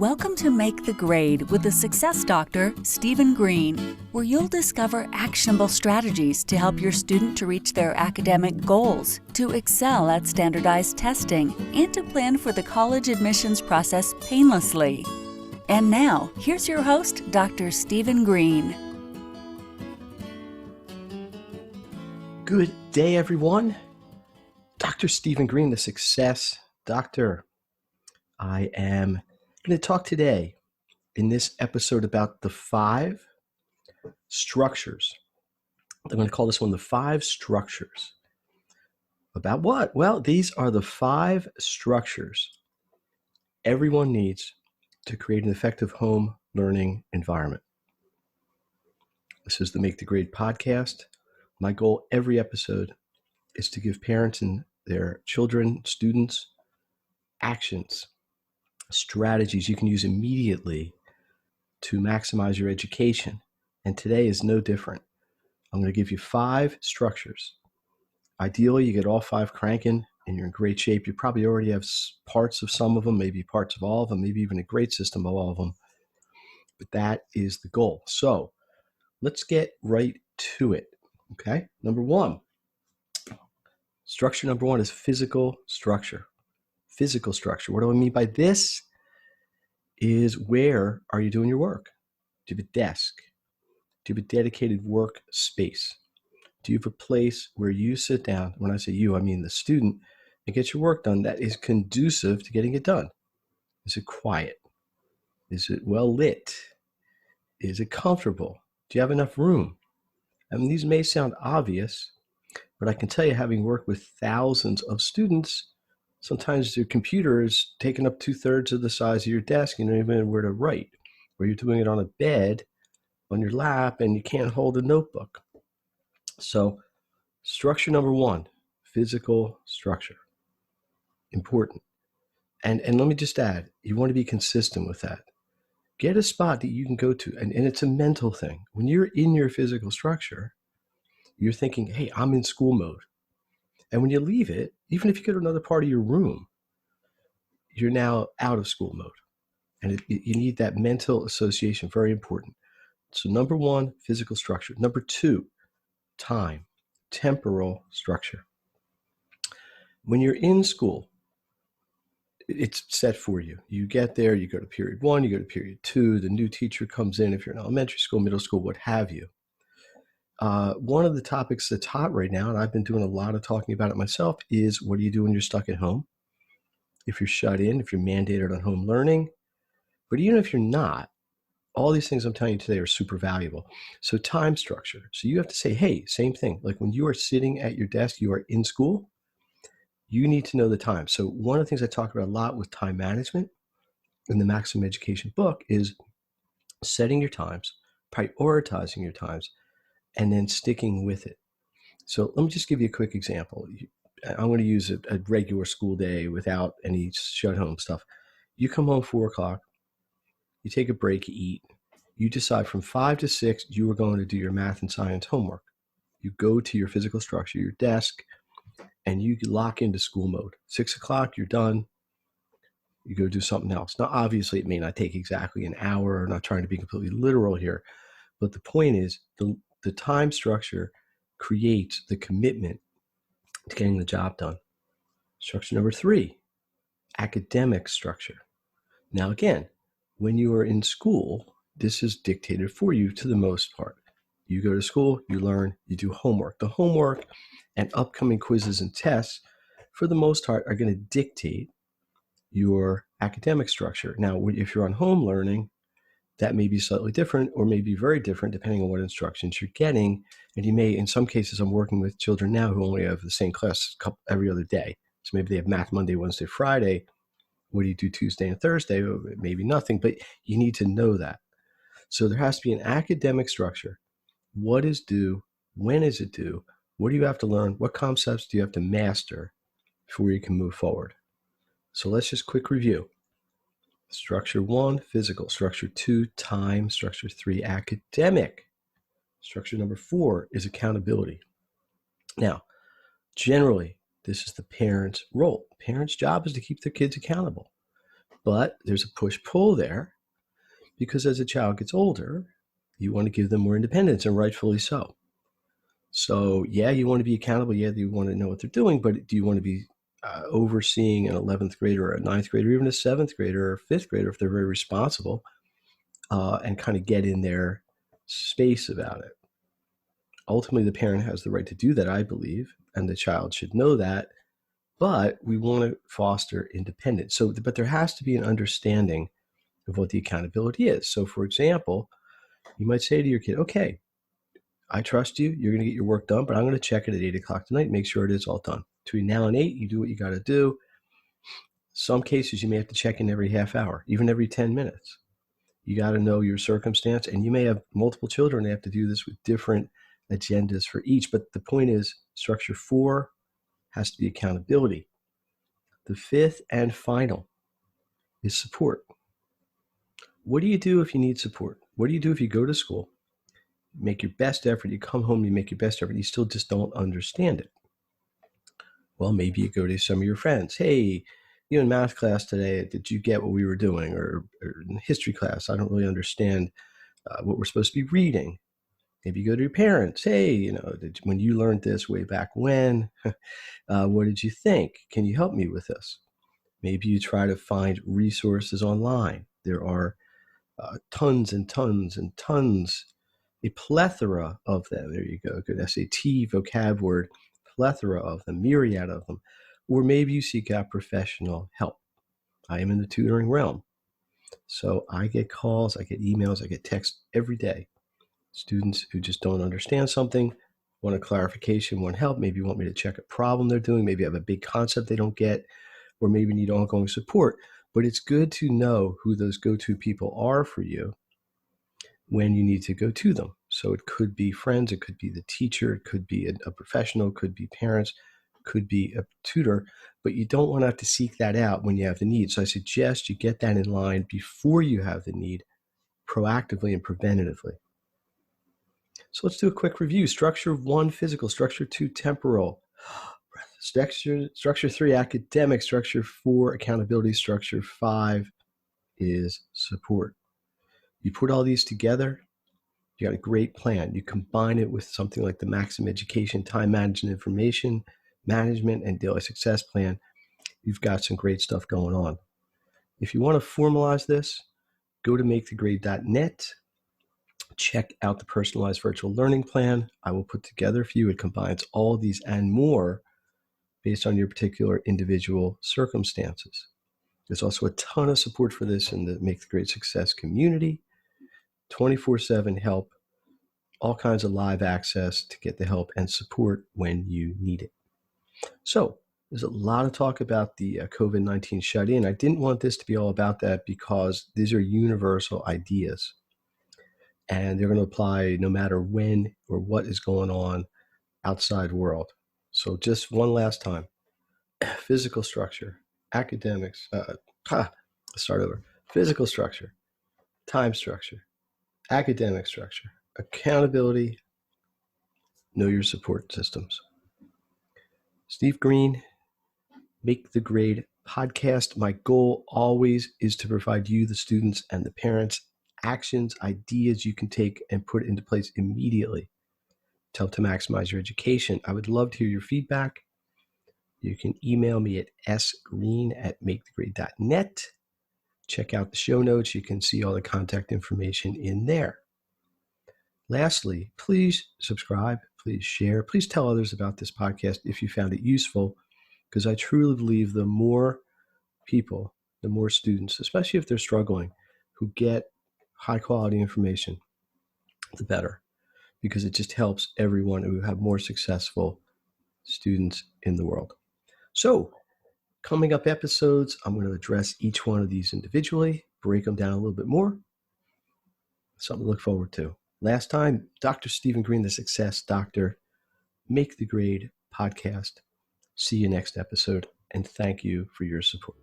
Welcome to Make the Grade with the Success Doctor, Stephen Green, where you'll discover actionable strategies to help your student to reach their academic goals, to excel at standardized testing, and to plan for the college admissions process painlessly. And now, here's your host, Dr. Stephen Green. Good day, everyone. Dr. Stephen Green, the Success Doctor. I am going to talk today in this episode about the 5 structures. I'm going to call this one the 5 structures. About what? Well, these are the 5 structures everyone needs to create an effective home learning environment. This is the Make the Grade podcast. My goal every episode is to give parents and their children, students, actions, strategies you can use immediately to maximize your education. And today is no different. I'm going to give you 5 structures. Ideally, you get all 5 cranking and you're in great shape. You probably already have parts of some of them, maybe parts of all of them, maybe even a great system of all of them. But that is the goal. So let's get right to it. Okay. Structure number 1 is physical structure. Physical structure. What do I mean by this? Is where are you doing your work? Do you have a desk? Do you have a dedicated work space? Do you have a place where you sit down? When I say you, I mean the student, and get your work done that is conducive to getting it done. Is it quiet? Is it well lit? Is it comfortable? Do you have enough room? I mean, these may sound obvious, but I can tell you, having worked with thousands of students, sometimes your computer is taking up 2/3 of the size of your desk. You don't even know where to write, or you're doing it on a bed on your lap and you can't hold a notebook. So structure number 1, physical structure. Important. And let me just add, you want to be consistent with that. Get a spot that you can go to, and it's a mental thing. When you're in your physical structure, you're thinking, hey, I'm in school mode. And when you leave it, even if you go to another part of your room, you're now out of school mode. And you need that mental association, very important. So number 1, physical structure. Number 2, time, temporal structure. When you're in school, it's set for you. You get there, you go to period 1, you go to period 2, the new teacher comes in if you're in elementary school, middle school, what have you. One of the topics that's hot right now, and I've been doing a lot of talking about it myself, is what do you do when you're stuck at home? If you're shut in, if you're mandated on home learning. But even if you're not, all these things I'm telling you today are super valuable. So time structure. So you have to say, hey, same thing. Like when you are sitting at your desk, you are in school, you need to know the time. So one of the things I talk about a lot with time management in the Maximum Education book is setting your times, prioritizing your times, and then sticking with it. So let me just give you a quick example. I'm going to use a regular school day without any shut home stuff. You come home 4 o'clock, you take a break, you eat. You decide from 5 to 6, you are going to do your math and science homework. You go to your physical structure, your desk, and you lock into school mode. 6 o'clock, you're done. You go do something else. Now, obviously, it may not take exactly an hour. I'm not trying to be completely literal here. But the point is, the time structure creates the commitment to getting the job done. Structure number 3, academic structure. Now, again, when you are in school, this is dictated for you to the most part. You go to school, you learn, you do homework. The homework and upcoming quizzes and tests, for the most part, are going to dictate your academic structure. Now, if you're on home learning, that may be slightly different or may be very different depending on what instructions you're getting. And you may, in some cases, I'm working with children now who only have the same class every other day. So maybe they have math Monday, Wednesday, Friday. What do you do Tuesday and Thursday? Maybe nothing, but you need to know that. So there has to be an academic structure. What is due? When is it due? What do you have to learn? What concepts do you have to master before you can move forward? So let's just quick review. Structure 1, physical. Structure 2, time. Structure 3, academic. Structure number 4 is accountability. Now, generally, this is the parent's role. Parents' job is to keep their kids accountable. But there's a push-pull there because as a child gets older, you want to give them more independence, and rightfully so. So, yeah, you want to be accountable. Yeah, you want to know what they're doing, but do you want to be overseeing an 11th grader or a 9th grader, even a 7th grader or 5th grader if they're very responsible, and kind of get in their space about it? Ultimately, the parent has the right to do that, I believe, and the child should know that, but we want to foster independence. So, but there has to be an understanding of what the accountability is. So, for example, you might say to your kid, okay, I trust you. You're going to get your work done, but I'm going to check it at 8 o'clock tonight, make sure it is all done. Between now and 8, you do what you got to do. Some cases, you may have to check in every half hour, even every 10 minutes. You got to know your circumstance, and you may have multiple children. They have to do this with different agendas for each. But the point is, structure 4 has to be accountability. The 5th and final is support. What do you do if you need support? What do you do if you go to school, make your best effort, you come home, you make your best effort, you still just don't understand it? Well, maybe you go to some of your friends. Hey, in math class today, did you get what we were doing? Or in history class, I don't really understand what we're supposed to be reading. Maybe you go to your parents. Hey, when you learned this way back when, what did you think? Can you help me with this? Maybe you try to find resources online. There are tons and tons and tons, a plethora of them. There you go, good SAT vocab word, plethora of them, myriad of them. Or maybe you seek out professional help. I am in the tutoring realm. So I get calls, I get emails, I get texts every day. Students who just don't understand something, want a clarification, want help, maybe want me to check a problem they're doing, maybe have a big concept they don't get, or maybe need ongoing support. But it's good to know who those go-to people are for you when you need to go to them. So it could be friends, it could be the teacher, it could be a professional, it could be parents, it could be a tutor, but you don't want to have to seek that out when you have the need. So I suggest you get that in line before you have the need, proactively and preventatively. So let's do a quick review. Structure 1, physical. Structure 2, temporal. Structure 3, academic. Structure 4, accountability. Structure 5 is support. You put all these together, you got a great plan. You combine it with something like the Maxim Education Time Management Information Management and Daily Success Plan. You've got some great stuff going on. If you want to formalize this, go to makethegrade.net. Check out the personalized virtual learning plan I will put together for you. It combines all of these and more based on your particular individual circumstances. There's also a ton of support for this in the Make the Grade Success community. 24/7 help, all kinds of live access to get the help and support when you need it. So there's a lot of talk about the COVID-19 shut-in. I didn't want this to be all about that because these are universal ideas. And they're going to apply no matter when or what is going on outside world. So just one last time. Physical structure, academics, let's start over. Physical structure, time structure, academic structure, accountability, know your support systems. Steve Green, Make the Grade podcast. My goal always is to provide you, the students, and the parents actions, ideas you can take and put into place immediately to help to maximize your education. I would love to hear your feedback. You can email me at sgreen@makethegrade.net. Check out the show notes. You can see all the contact information in there. Lastly, please subscribe, please share, please tell others about this podcast if you found it useful, because I truly believe the more people, the more students, especially if they're struggling, who get high quality information, the better, because it just helps everyone who have more successful students in the world. So coming up episodes, I'm going to address each one of these individually, break them down a little bit more. Something to look forward to. Last time, Dr. Stephen Green, the Success Doctor, Make the Grade podcast. See you next episode, and thank you for your support.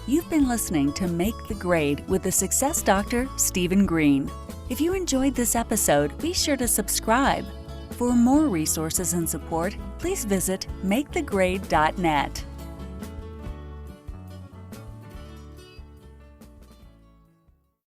You've been listening to Make the Grade with the Success Doctor, Stephen Green. If you enjoyed this episode, be sure to subscribe. For more resources and support, please visit makethegrade.net.